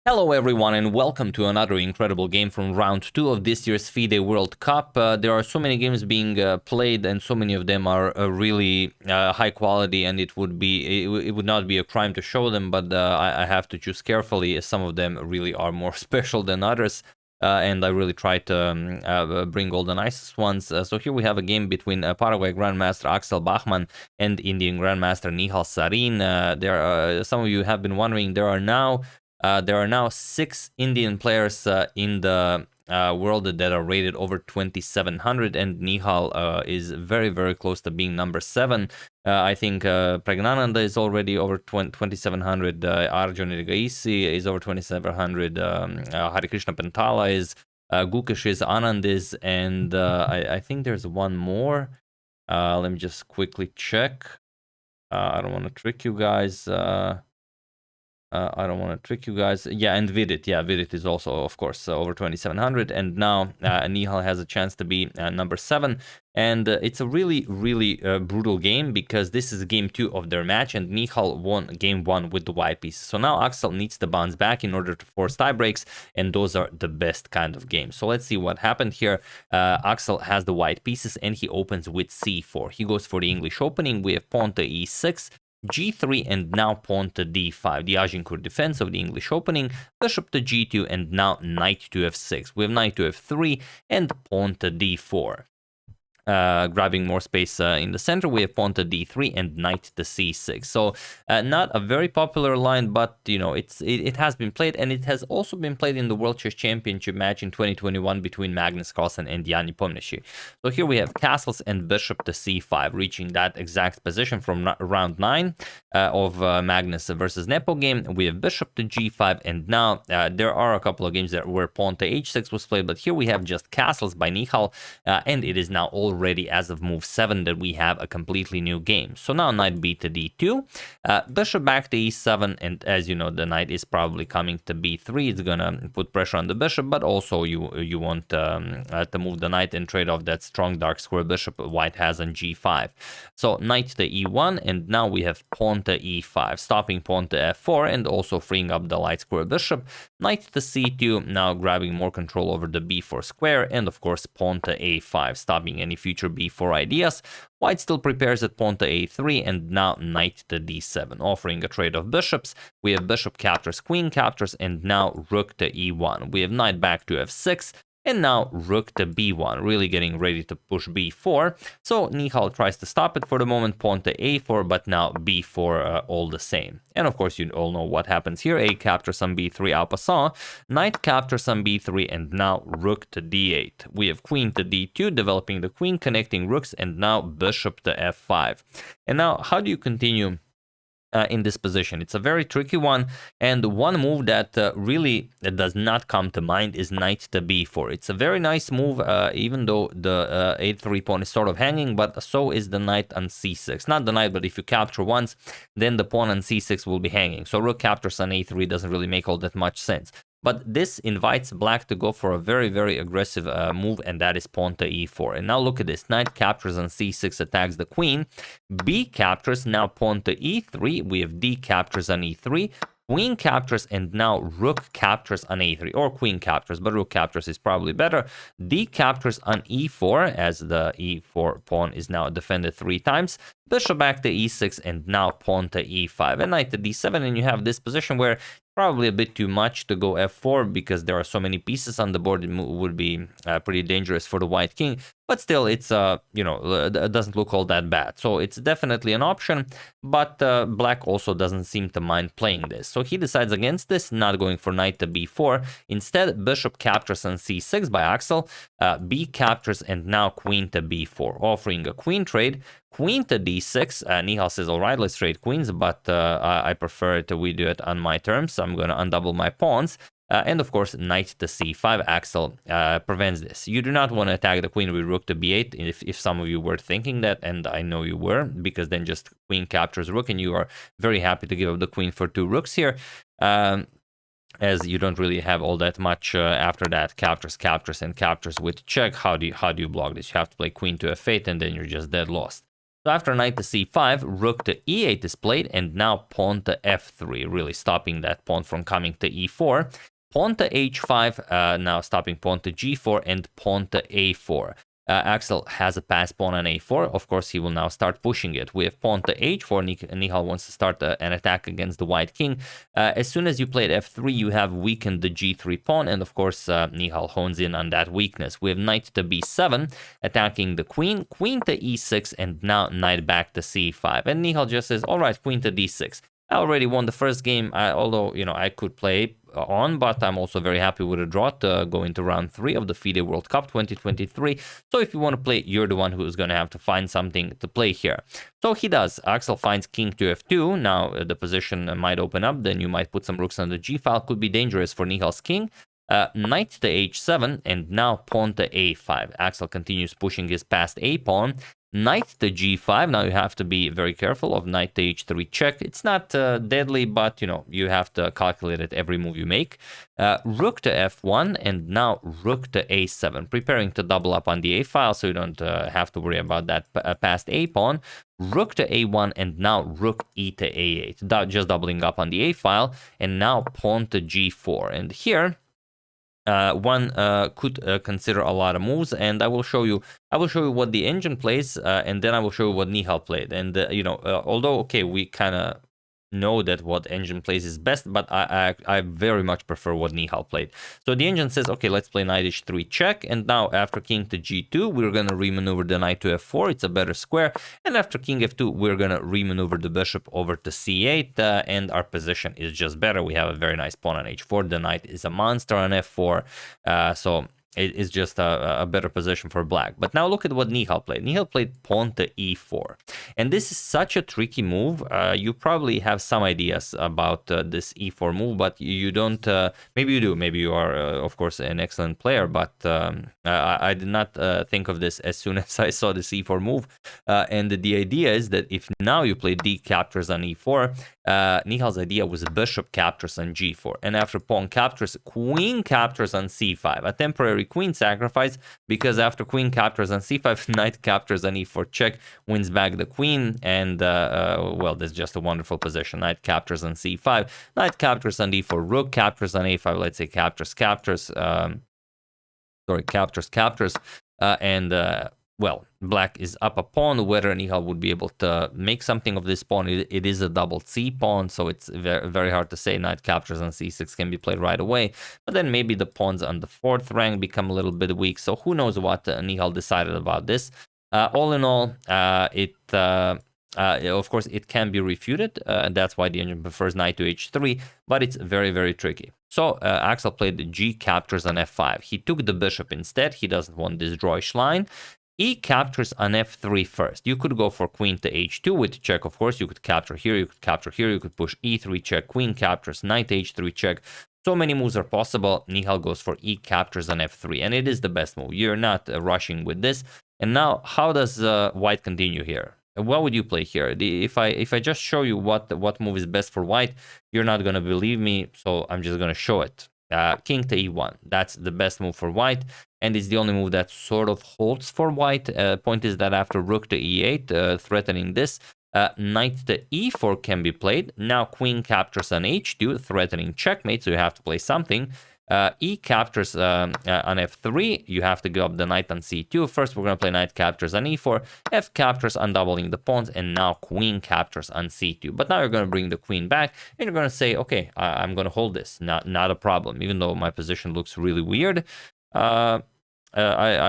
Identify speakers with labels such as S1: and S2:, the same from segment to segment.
S1: Hello everyone and welcome to another incredible game from round 2 of this year's FIDE World Cup. There are so many games being played and so many of them are really high quality, and it would not be a crime to show them, but I have to choose carefully, as some of them really are more special than others. And I really try to bring all the nicest ones. So here we have a game between Paraguay Grandmaster Axel Bachmann and Indian Grandmaster Nihal Sarin. Some of you have been wondering, there are now 6 Indian players in the world that are rated over 2700, and Nihal is very, very close to being number 7. I think Pragnananda is already over 2700, Arjun Irgaisi is over 2700, Harikrishna Pentala is, Gukesh is, Anand is, and I think there's one more. Let me just quickly check. I don't want to trick you guys. Yeah, and Vidit. Yeah, Vidit is also, of course, over 2700. And now Nihal has a chance to be number 7. And it's a really, really brutal game, because this is game 2 of their match, and Nihal won game 1 with the white pieces. So now Axel needs to bounce back in order to force tie breaks, and those are the best kind of games. So let's see what happened here. Axel has the white pieces, and he opens with c4. He goes for the English opening. We have pawn to e6. G3 and now pawn to d5, the Agincourt defense of the English opening, bishop to g2 and now knight to f6. We have knight to f3 and pawn to d4. Grabbing more space in the center, we have pawn to d3 and knight to c6. So not a very popular line, but you know, it has been played, and it has also been played in the World Chess Championship match in 2021 between Magnus Carlsen and Yanni Pomniachtchi. So here we have castles and bishop to c5, reaching that exact position from round 9 of Magnus versus Nepo game. We have bishop to g5, and now there are a couple of games where pawn to h6 was played, but here we have just castles by Nihal, and it is now already, as of move 7, that we have a completely new game. So now knight b to d2, bishop back to e7, and as you know, the knight is probably coming to b3. It's gonna put pressure on the bishop, but also you want to move the knight and trade off that strong dark square bishop white has on g5. So knight to e1, and now we have pawn to e5, stopping pawn to f4 and also freeing up the light square bishop. Knight to c2, now grabbing more control over the b4 square, and of course pawn to a5, stopping any future b4 ideas. White still prepares at pawn to a3, and now knight to d7, offering a trade of bishops. We have bishop captures, queen captures, and now rook to e1. We have knight back to f6, and now rook to b1, really getting ready to push b4. So Nihal tries to stop it for the moment, pawn to a4, but now b4 all the same. And of course, you all know what happens here. A captures on b3 en passant, knight captures on b3, and now rook to d8. We have queen to d2, developing the queen, connecting rooks, and now bishop to f5. And now, how do you continue in this position? It's a very tricky one, and one move that really does not come to mind is knight to b4. It's a very nice move, even though the a3 pawn is sort of hanging, but so is the knight on c6. Not the knight, but if you capture once, then the pawn on c6 will be hanging. So rook captures on a3 doesn't really make all that much sense. But this invites black to go for a very, very aggressive move, and that is pawn to e4. And now look at this. Knight captures on c6, attacks the queen. B captures, now pawn to e3. We have d captures on e3. Queen captures, and now rook captures on a3, or queen captures, but rook captures is probably better. D captures on e4, as the e4 pawn is now defended 3 times. Bishop back to e6, and now pawn to e5, and knight to d7, and you have this position where probably a bit too much to go f4, because there are so many pieces on the board. It would be pretty dangerous for the white king, but still, it's you know, it doesn't look all that bad. So it's definitely an option, but black also doesn't seem to mind playing this. So he decides against this, not going for knight to b4. Instead, bishop captures on c6 by Axel, b captures, and now queen to b4, offering a queen trade. Queen to d6. Nihal says, all right, let's trade queens, but I prefer it we do it on my terms. So I'm going to undouble my pawns. And of course, knight to c5. Axel prevents this. You do not want to attack the queen with rook to b8, if some of you were thinking that, and I know you were, because then just queen captures rook, and you are very happy to give up the queen for 2 rooks here. As you don't really have all that much after that. Captures, captures, and captures with check. How do you block this? You have to play queen to f8, and then you're just dead lost. So after knight to c5, rook to e8 is played, and now pawn to f3, really stopping that pawn from coming to e4. Pawn to h5, now stopping pawn to g4, and pawn to a4. Axel has a pass pawn on a4. Of course, he will now start pushing it. With pawn to h4, Nihal wants to start an attack against the white king. As soon as you played f3, you have weakened the g3 pawn, and of course, Nihal hones in on that weakness. We have knight to b7, attacking the queen, queen to e6, and now knight back to c5. And Nihal just says, all right, queen to d6. I already won the first game, although, I could play on, but I'm also very happy with a draw to go into round 3 of the FIDE World Cup 2023. So if you want to play, you're the one who's going to have to find something to play here. So he does. Axel finds king to f2. Now the position might open up. Then you might put some rooks on the g file. Could be dangerous for Nihal's king. Knight to h7, and now pawn to a5. Axel continues pushing his past a pawn. Knight to g5. Now you have to be very careful of knight to h3 check. It's not deadly, but you have to calculate it every move you make. Rook to f1, and now rook to a7, preparing to double up on the a file, so you don't have to worry about that past a pawn. Rook to a1, and now rook e to a8, just doubling up on the a file, and now pawn to g4. And here one could consider a lot of moves, and I will show you what the engine plays, and then I will show you what Nihal played. And although okay, we kind of know that what engine plays is best, but I very much prefer what Nihal played. So the engine says, okay, let's play knight h3 check, and now after king to g2, we're gonna remaneuver the knight to f4. It's a better square, and after king f2, we're gonna remaneuver the bishop over to c8, and our position is just better. We have a very nice pawn on h4. The knight is a monster on f4, so it is just a better position for black. But now look at what Nihal played. Nihal played pawn to e4. And this is such a tricky move. You probably have some ideas about this e4 move, but you don't. Maybe you do. Maybe you are, of course, an excellent player. But I did not think of this as soon as I saw this e4 move. And the idea is that if now you play d captures on e4, Nihal's idea was bishop captures on g4. And after pawn captures, queen captures on c5. A temporary queen sacrifice, because after queen captures on c5, knight captures on e4 check, wins back the queen, and well, this is just a wonderful position. Knight captures on c5, knight captures on d4, rook captures on a5, let's say captures, and well, black is up a pawn. Whether Nihal would be able to make something of this pawn, it is a double c pawn, so it's very, very hard to say. Knight captures on c6 can be played right away, but then maybe the pawns on the 4th rank become a little bit weak, so who knows what Nihal decided about this. All in all, of course, it can be refuted, and that's why the engine prefers knight to h3, but it's very, very tricky. So Axel played g captures on f5. He took the bishop instead. He doesn't want this drawish line. E captures on f3 first. You could go for queen to h2 with check, of course. You could capture here, you could capture here, you could push e3 check, queen captures, knight h3 check. So many moves are possible. Nihal goes for e captures on f3, and it is the best move. You're not rushing with this. And now, how does white continue here? What would you play here? If I just show you what move is best for white, you're not going to believe me, so I'm just going to show it. King to e1. That's the best move for white, and it's the only move that sort of holds for white. Point is that after rook to e8, threatening this, knight to e4 can be played. Now queen captures on h2, threatening checkmate, so you have to play something. E captures on f3, you have to give up the knight on c2. First, we're going to play knight captures on e4, f captures on doubling the pawns, and now queen captures on c2. But now you're going to bring the queen back, and you're going to say, okay, I'm going to hold this. Not a problem. Even though my position looks really weird, I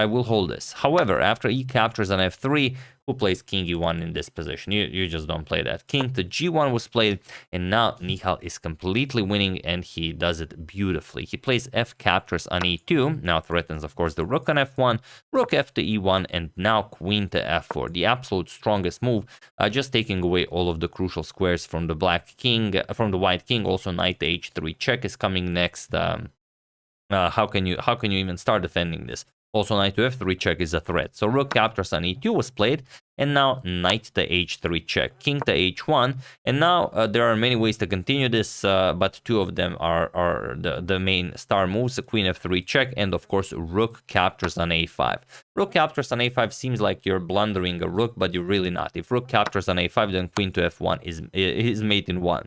S1: will hold this. However, after e captures on f3, who plays king e1 in this position? You just don't play that. King to g1 was played, and now Nihal is completely winning, and he does it beautifully. He plays f captures on e2, now threatens, of course, the rook on f1, rook f to e1, and now queen to f4. The absolute strongest move, just taking away all of the crucial squares from the black king, from the white king. Also, knight to h3 check is coming next. How can you even start defending this? Also, knight to f3 check is a threat. So rook captures on e2 was played, and now knight to h3 check, king to h1, and now there are many ways to continue this, but two of them are the main star moves: the queen f3 check, and of course rook captures on a5. Rook captures on a5 seems like you're blundering a rook, but you're really not. If rook captures on a5, then queen to f1 is mate in 1.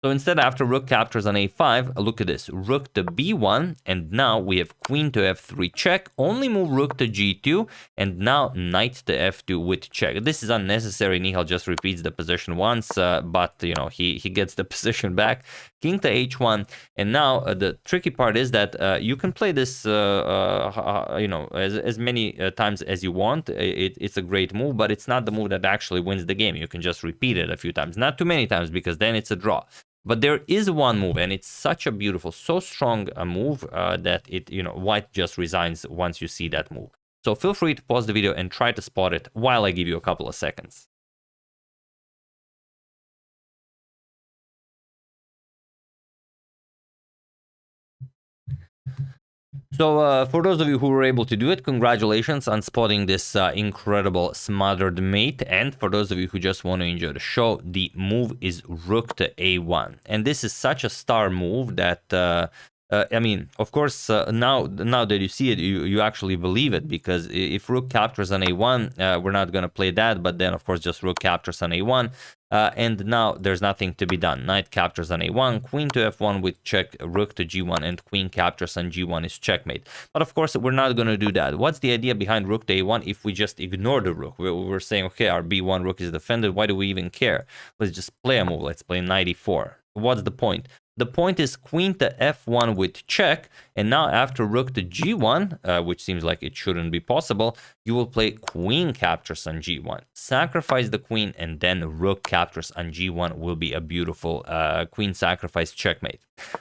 S1: So instead, after rook captures on a5, look at this. Rook to b1, and now we have queen to f3 check. Only move rook to g2, and now knight to f2 with check. This is unnecessary. Nihal just repeats the position once, but you know he gets the position back. King to h1, and now the tricky part is that you can play this, you know, as many times as you want. It's a great move, but it's not the move that actually wins the game. You can just repeat it a few times, not too many times, because then it's a draw. But there is one move, and it's such a beautiful, so strong a move that it, you know, white just resigns once you see that move. So feel free to pause the video and try to spot it while I give you a couple of seconds. So for those of you who were able to do it, congratulations on spotting this incredible smothered mate. And for those of you who just want to enjoy the show, the move is rook to a1. And this is such a star move that I mean, of course, now that you see it, you actually believe it, because if rook captures on a1, we're not going to play that, but then, of course, just rook captures on a1, and now there's nothing to be done. Knight captures on a1, queen to f1 with check, rook to g1, and queen captures on g1 is checkmate. But, of course, we're not going to do that. What's the idea behind rook to a1 if we just ignore the rook? We're saying, okay, our b1 rook is defended. Why do we even care? Let's just play a move. Let's play knight e4. What's the point? The point is queen to f1 with check, and now after rook to g1, which seems like it shouldn't be possible, you will play queen captures on g1. Sacrifice the queen, and then rook captures on g1 will be a beautiful queen sacrifice checkmate.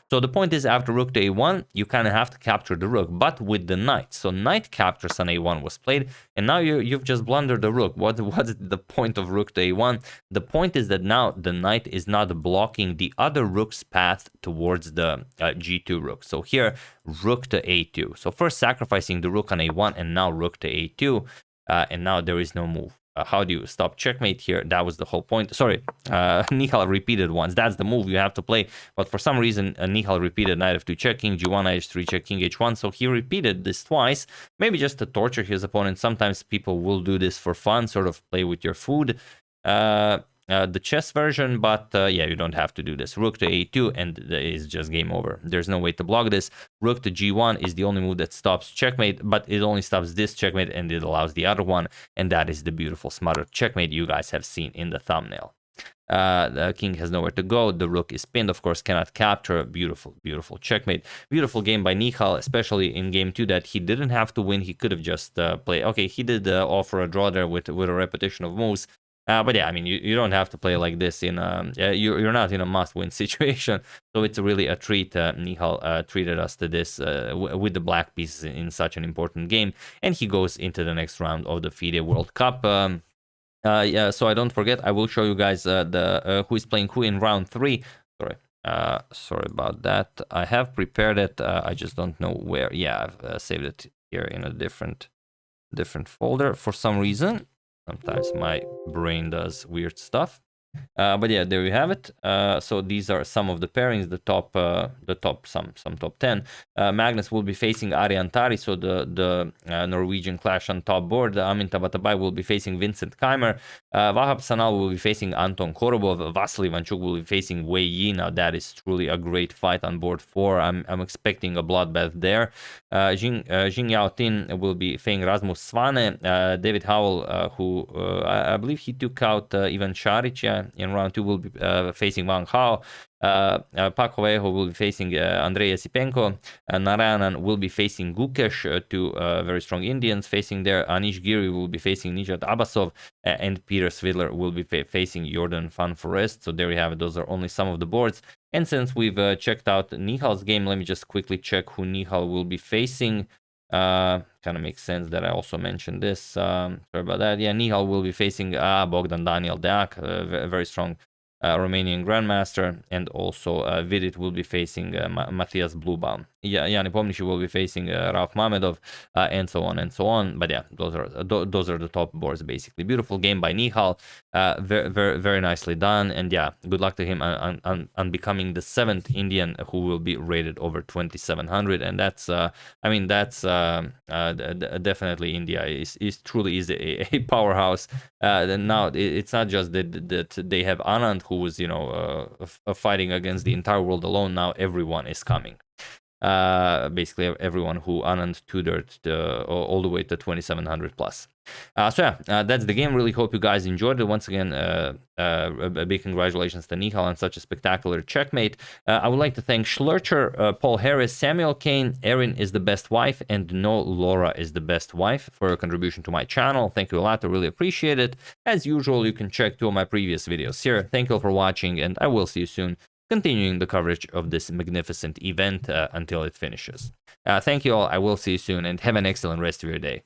S1: So the point is, after rook to a1, you kind of have to capture the rook, but with the knight. So knight captures on a1 was played, and now you've just blundered the rook. What's the point of rook to a1? The point is that now the knight is not blocking the other rook's path towards the g2 rook. So here, rook to a2. So first sacrificing the rook on a1, and now rook to a2, and now there is no move. How do you stop checkmate here? That was the whole point. Sorry, Nihal repeated once. That's the move you have to play. But for some reason, Nihal repeated knight f2 check, king g1, knight h3 check, king h1. So he repeated this twice, maybe just to torture his opponent. Sometimes people will do this for fun, sort of play with your food. The chess version, but yeah, you don't have to do this. Rook to a2, and it's just game over. There's no way to block this. Rook to g1 is the only move that stops checkmate, but it only stops this checkmate, and it allows the other one, and that is the beautiful smothered checkmate you guys have seen in the thumbnail. The king has nowhere to go. The rook is pinned, of course, cannot capture. Beautiful, beautiful checkmate. Beautiful game by Nihal, especially in game 2 that he didn't have to win. He could have just played. Okay, he did offer a draw there with a repetition of moves. But yeah, I mean, you don't have to play like this in you're not in a must-win situation. So it's really a treat. Nihal treated us to this with the black pieces in such an important game, and he goes into the next round of the FIDE World Cup. Yeah, so I don't forget, I will show you guys the who is playing who in round 3. Sorry about that. I have prepared it. I just don't know where. Yeah, I've saved it here in a different folder for some reason. Sometimes my brain does weird stuff. But yeah, there you have it. So these are some of the pairings, some top 10. Magnus will be facing Ariantari, so the Norwegian clash on top board. Amin Tabatabai will be facing Vincent Keimer. Vahab Sanal will be facing Anton Korobov. Vasily Ivanchuk will be facing Wei Yi. Now that is truly a great fight on board 4. I'm expecting a bloodbath there. Jing Yao Tin will be facing Rasmus Svane. David Howell, who I believe he took out Ivan Šarić in round 2, will be facing Wang Hao. Pak Hovejo will be facing Andrei Yasipenko. Narayanan will be facing Gukesh, two very strong Indians facing there. Anish Giri will be facing Nijat Abbasov, and Peter Svidler will be facing Jordan Van Forest. So there you have it. Those are only some of the boards. And since we've checked out Nihal's game, let me just quickly check who Nihal will be facing. Kind of makes sense that I also mentioned this. Sorry about that. Yeah, Nihal will be facing Bogdan Daniel Deac, very strong Romanian grandmaster, and also Vidit will be facing Matthias Blubaum. Yeah, Yanni Pomnici will be facing Rauf Mamedov, and so on and so on. But yeah, those are the top boards basically. Beautiful game by Nihal. Very nicely done, and yeah, good luck to him on becoming the 7th Indian who will be rated over 2700. And that's I mean, that's definitely India is truly a powerhouse. Now it's not just that they have Anand, who was, you know, fighting against the entire world alone. Now everyone is coming. Basically everyone who Anand tutored all the way to 2700 plus. So yeah, that's the game. Really hope you guys enjoyed it. Once again, a big congratulations to Nihal on such a spectacular checkmate. I would like to thank Schlurcher, Paul Harris, Samuel Kane, Erin is the best wife, and No Laura is the best wife for your contribution to my channel. Thank you a lot. I really appreciate it. As usual, you can check 2 of my previous videos here. Thank you all for watching, and I will see you soon, continuing the coverage of this magnificent event until it finishes. Thank you all. I will see you soon, and have an excellent rest of your day.